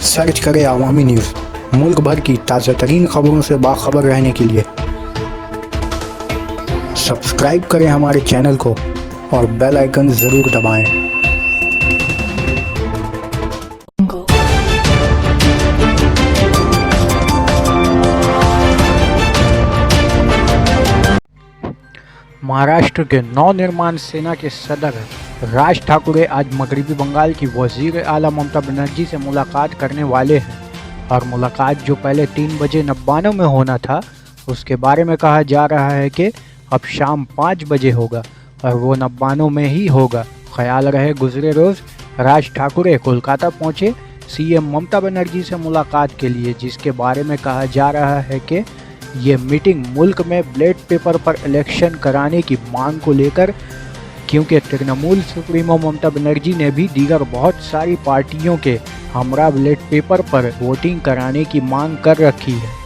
Search करें अवामी news. मुल्क भर की ताज़ा तरीन खबरों से बाखबर रहने के लिए सब्सक्राइब करें हमारे चैनल को और बेल आइकन ज़रूर दबाएं। महाराष्ट्र के नवनिर्माण सेना के सदर राज ठाकरे आज मगरबी बंगाल की वजीर आला ममता बनर्जी से मुलाकात करने वाले हैं और मुलाकात जो पहले 3 बजे नब्बानों में होना था उसके बारे में कहा जा रहा है कि अब शाम 5 बजे होगा और वो नब्बानों में ही होगा। ख्याल रहे गुजरे रोज़ राज ठाकरे कोलकाता पहुंचे सीएम ममता बनर्जी से मुलाकात के लिए, जिसके बारे में कहा जा रहा है कि ये मीटिंग मुल्क में बैलेट पेपर पर इलेक्शन कराने की मांग को लेकर, क्योंकि तृणमूल सुप्रीमो ममता बनर्जी ने भी दीगर बहुत सारी पार्टियों के हमरा बैलेट पेपर पर वोटिंग कराने की मांग कर रखी है।